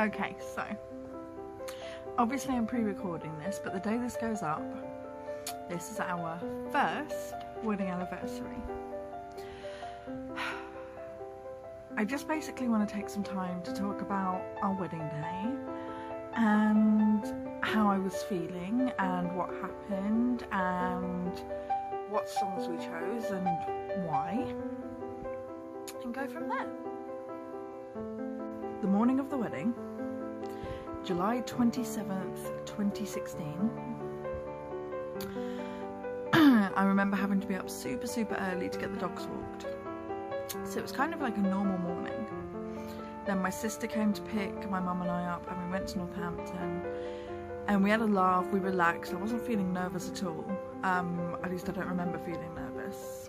Okay, so obviously I'm pre-recording this, but the day this goes up, this is our first wedding anniversary. I just basically want to take some time to talk about our wedding day and how I was feeling and what happened and what songs we chose and why, and go from there. The morning of the wedding, July 27th, 2016, I remember having to be up super early to get the dogs walked. So it was kind of like a normal morning. Then my sister came to pick my mum and I up and we went to Northampton and we had a laugh, we relaxed. I wasn't feeling nervous at all. At least I don't remember feeling nervous.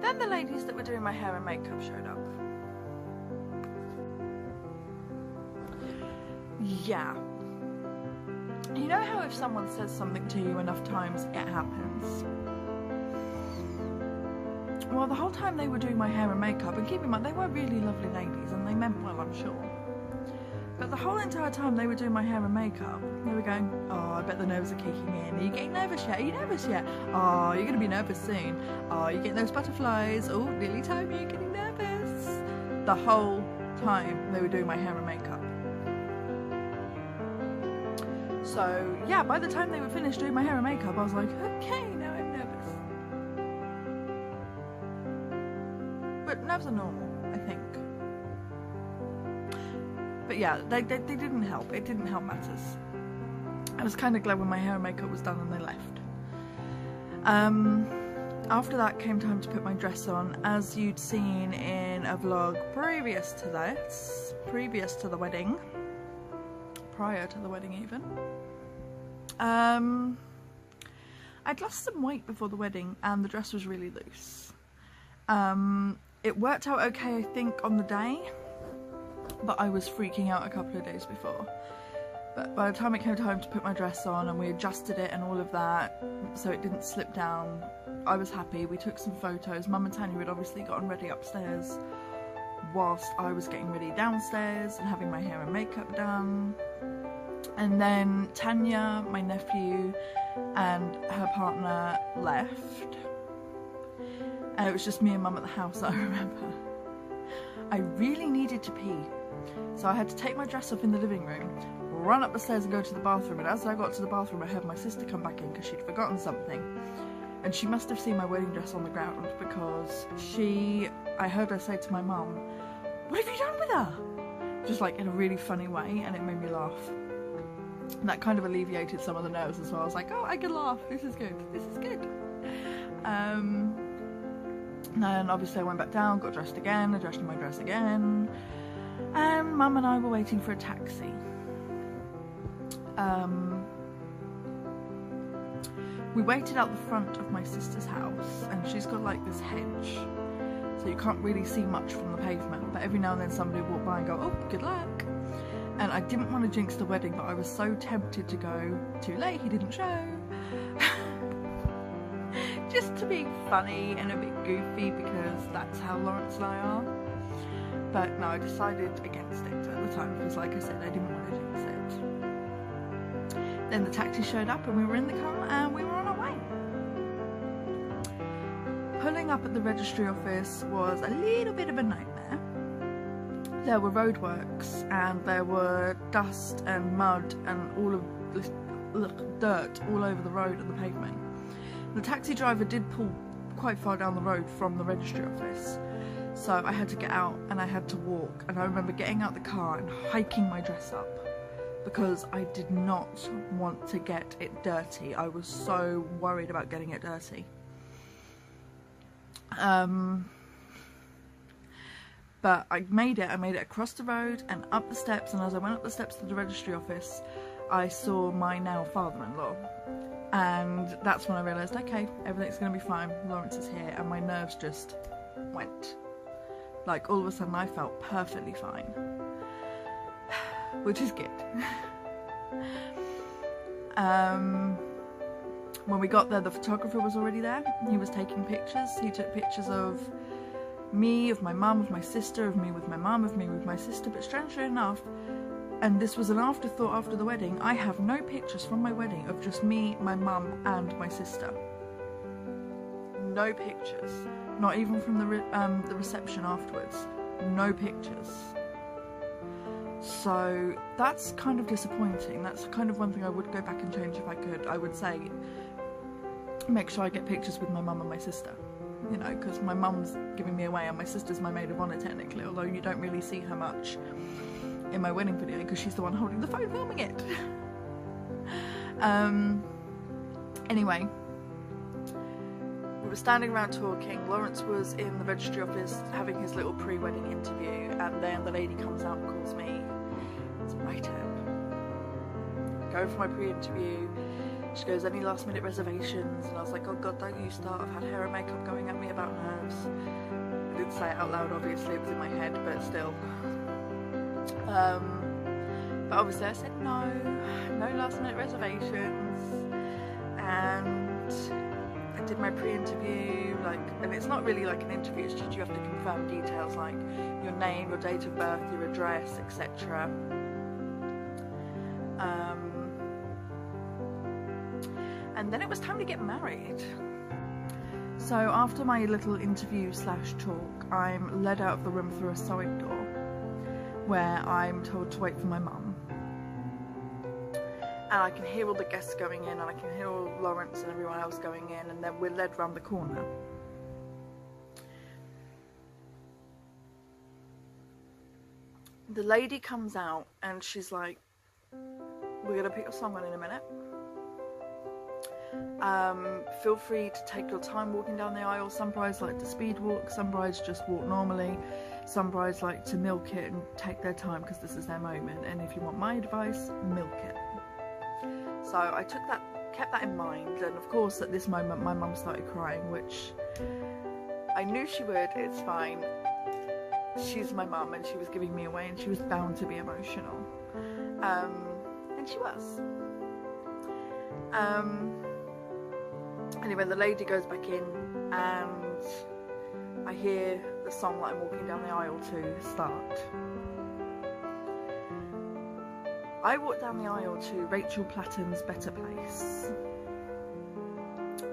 Then the ladies that were doing my hair and makeup showed up. Yeah. You know how if someone says something to you enough times, it happens? Well, the whole time they were doing my hair and makeup, and keep in mind, they were really lovely ladies and they meant well, I'm sure. But the whole entire time they were doing my hair and makeup, they were going, oh, I bet the nerves are kicking in. Are you getting nervous yet? Are you nervous yet? Oh, you're going to be nervous soon. Oh, you're getting those butterflies. Oh, nearly time you're getting nervous. The whole time they were doing my hair and makeup. So, yeah, by the time they were finished doing my hair and makeup, I was like, okay, now I'm nervous. But nerves are normal, I think. But yeah, they didn't help. It didn't help matters. I was kind of glad when my hair and makeup was done and they left. After that came time to put my dress on, as you'd seen in a vlog previous to this, previous to the wedding, prior to the wedding even. I'd lost some weight before the wedding and the dress was really loose. It worked out okay, I think, on the day, but I was freaking out a couple of days before. But by the time it came time to put my dress on and we adjusted it and all of that so it didn't slip down, I was happy. We took some photos. Mum and Tanya had obviously gotten ready upstairs whilst I was getting ready downstairs and having my hair and makeup done. And then Tanya, my nephew, and her partner left. And it was just me and Mum at the house, I remember. I really needed to pee. So I had to take my dress off in the living room, run up the stairs and go to the bathroom. And as I got to the bathroom, I heard my sister come back in because she'd forgotten something. And she must have seen my wedding dress on the ground because I heard her say to my mum, "What have you done with her?" Just like in a really funny way, and it made me laugh. And that kind of alleviated some of the nerves as well. I was like, oh, I can laugh, this is good, this is good. Then obviously I went back down, got dressed again, adjusted my dress again, and Mum and I were waiting for a taxi. We waited out the front of my sister's house, and she's got like this hedge, so you can't really see much from the pavement, but every now and then somebody would walk by and go, oh, good luck. And I didn't want to jinx the wedding, but I was so tempted to go. Too late, he didn't show. Just to be funny and a bit goofy because that's how Lawrence and I are. But no, I decided against it at the time because, like I said, I didn't want to jinx it. Then the taxi showed up and we were in the car and we were on our way. Pulling up at the registry office was a little bit of a nightmare. There were roadworks and there were dust and mud and all of this dirt all over the road and the pavement. The taxi driver did pull quite far down the road from the registry office, so I had to get out and I had to walk, and I remember getting out the car and hiking my dress up because I did not want to get it dirty. I was so worried about getting it dirty. But I made it across the road and up the steps, and as I went up the steps to the registry office, I saw my now father-in-law. And that's when I realised, okay, everything's going to be fine, Lawrence is here, and my nerves just went. Like, all of a sudden I felt perfectly fine. Which is good. when we got there, the photographer was already there. He was taking pictures. He took pictures of me, of my mum, of my sister, of me with my mum, of me with my sister. But strangely enough, and this was an afterthought after the wedding, I have no pictures from my wedding of just me, my mum and my sister. No pictures. Not even from the reception afterwards. No pictures. So that's kind of disappointing. That's kind of one thing I would go back and change if I could. I would say, make sure I get pictures with my mum and my sister. You know, because my mum's giving me away and my sister's my maid of honour technically, although you don't really see her much in my wedding video because she's the one holding the phone filming it. Anyway, we were standing around talking. Lawrence was in the registry office having his little pre-wedding interview, and then the lady comes out and calls me. It's right up. Go for my pre-interview. She goes, any last minute reservations? And I was like, oh god, don't you start. I've had hair and makeup going at me about nerves. I didn't say it out loud, obviously, it was in my head, but still. But obviously I said no last minute reservations, and I did my pre-interview, and it's not really like an interview, it's just you have to confirm details like your name, your date of birth, your address, etc. And then it was time to get married. So after my little interview slash talk, I'm led out of the room through a side door where I'm told to wait for my mum. And I can hear all the guests going in, and I can hear all Lawrence and everyone else going in, and then we're led round the corner. The lady comes out and she's like, we're gonna put your song on in a minute. Feel free to take your time walking down the aisle. Some brides like to speed walk, some brides just walk normally, some brides like to milk it and take their time because this is their moment, and if you want my advice, milk it. So I kept that in mind, and of course at this moment my mum started crying, which I knew she would. It's fine. She's my mum and she was giving me away and she was bound to be emotional. And she was. Anyway, the lady goes back in and I hear the song that I'm walking down the aisle to start. I walked down the aisle to Rachel Platen's Better Place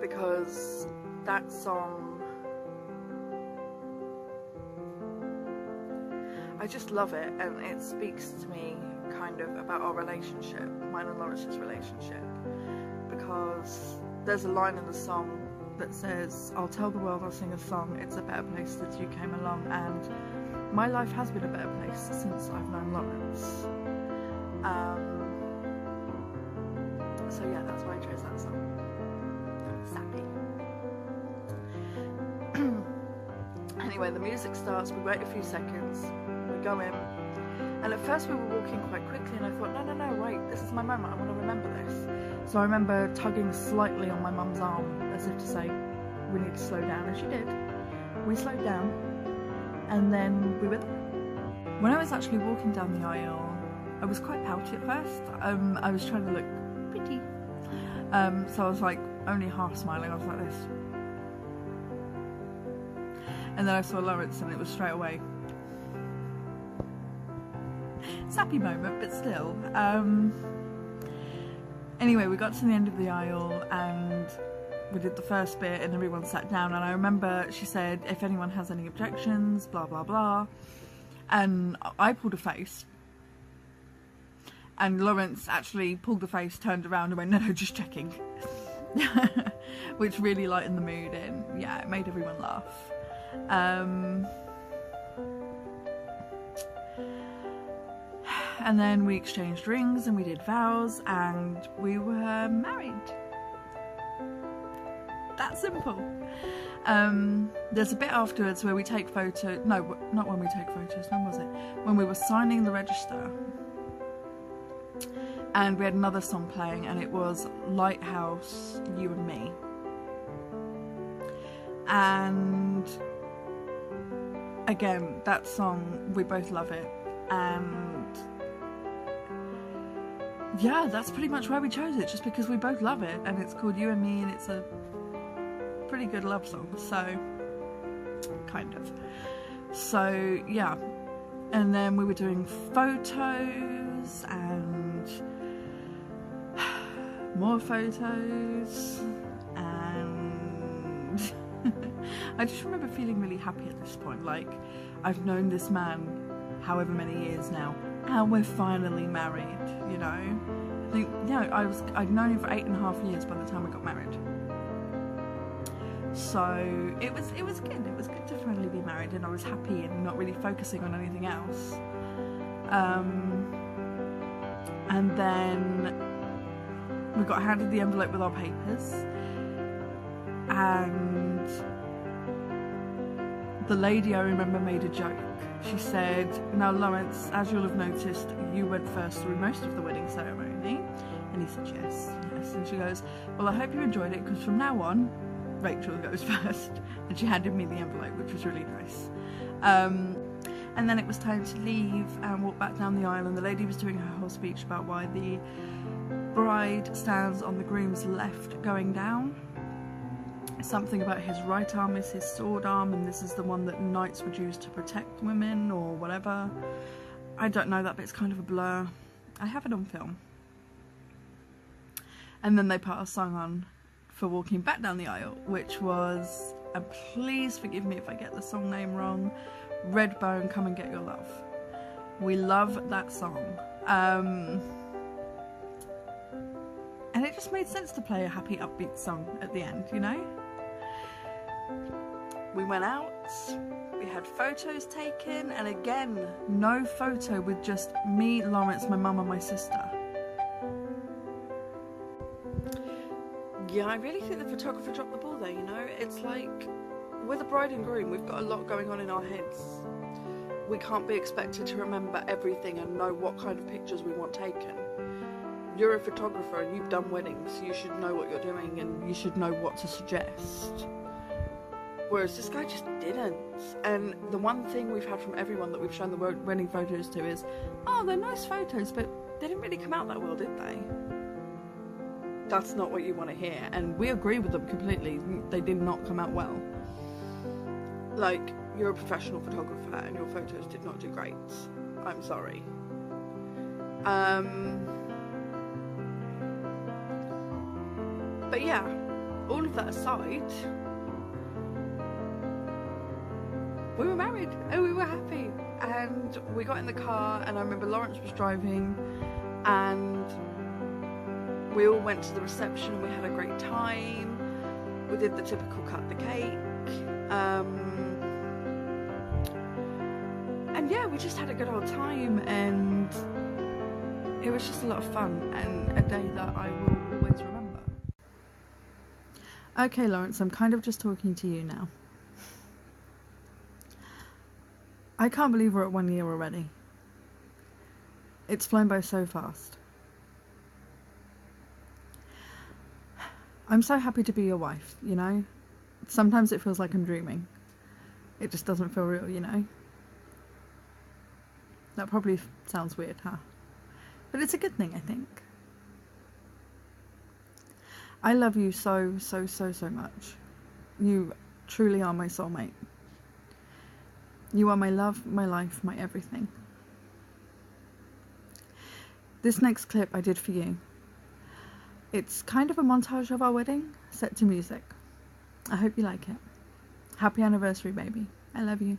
because that song, I just love it, and it speaks to me kind of about our relationship, mine and Lawrence's relationship, because there's a line in the song that says, I'll tell the world I'll sing a song, it's a better place since you came along, and my life has been a better place since I've known Lawrence. So yeah, that's why I chose that song. Sappy. Anyway, the music starts, we wait a few seconds, we go in, and at first we were walking quite quickly and I thought, no, wait, this is my moment, I want to remember this. So I remember tugging slightly on my mum's arm as if to say, we need to slow down, and she did. We slowed down, and then we were there. When I was actually walking down the aisle, I was quite pouty at first. I was trying to look pretty. So I was like only half smiling, I was like this. And then I saw Lawrence and it was straight away. Sappy moment, but still. Anyway, we got to the end of the aisle and we did the first bit and everyone sat down, and I remember she said, if anyone has any objections, blah blah blah. And I pulled a face. And Lawrence actually pulled the face, turned around and went, no, just checking. Which really lightened the mood, and yeah, it made everyone laugh. And then we exchanged rings and we did vows and we were married. That simple. There's a bit afterwards where we take photos. No, not when we take photos. When was it? When we were signing the register. And we had another song playing and it was Lighthouse, You and Me. And again, that song, we both love it. And yeah, that's pretty much why we chose it, just because we both love it, and it's called You and Me, and it's a pretty good love song, so kind of. So yeah, and then we were doing photos and more photos, and I just remember feeling really happy at this point. Like, I've known this man however many years now, and we're finally married, you know. I think, I'd known him for 8.5 years by the time we got married. So it was good. It was good to finally be married, and I was happy and not really focusing on anything else. And then we got handed the envelope with our papers, and the lady, I remember, made a joke. She said, "Now Lawrence, as you'll have noticed, you went first through most of the wedding ceremony." And he said, yes. And she goes, "Well, I hope you enjoyed it, because from now on Rachel goes first." And she handed me the envelope, which was really nice. And then it was time to leave and walk back down the aisle, and the lady was doing her whole speech about why the bride stands on the groom's left going down. Something about his right arm is his sword arm, and this is the one that knights would use to protect women, or whatever. I don't know, that bit's kind of a blur. I have it on film. And then they put a song on for walking back down the aisle, which was, and please forgive me if I get the song name wrong, Redbone, Come and Get Your Love. We love that song. And it just made sense to play a happy, upbeat song at the end, you know? We went out, we had photos taken, and again, no photo with just me, Lawrence, my mum and my sister. Yeah, I really think the photographer dropped the ball there, you know? It's like, with the bride and groom, we've got a lot going on in our heads. We can't be expected to remember everything and know what kind of pictures we want taken. You're a photographer and you've done weddings, so you should know what you're doing and you should know what to suggest. Whereas this guy just didn't. And the one thing we've had from everyone that we've shown the wedding photos to is, oh, they're nice photos, but they didn't really come out that well, did they? That's not what you want to hear, and we agree with them completely. They did not come out well. Like, you're a professional photographer and your photos did not do great. I'm sorry. But yeah, all of that aside, we were married and we were happy, and we got in the car, and I remember Lawrence was driving, and we all went to the reception. We had a great time. We did the typical cut the cake, and yeah, we just had a good old time, and it was just a lot of fun, and a day that I will always remember. Okay, Lawrence, I'm kind of just talking to you now. I can't believe we're at 1 year already. It's flown by so fast. I'm so happy to be your wife, you know? Sometimes it feels like I'm dreaming. It just doesn't feel real, you know? That probably sounds weird, huh? But it's a good thing, I think. I love you so, so, so, so much. You truly are my soulmate. You are my love, my life, my everything. This next clip I did for you. It's kind of a montage of our wedding, set to music. I hope you like it. Happy anniversary, baby. I love you.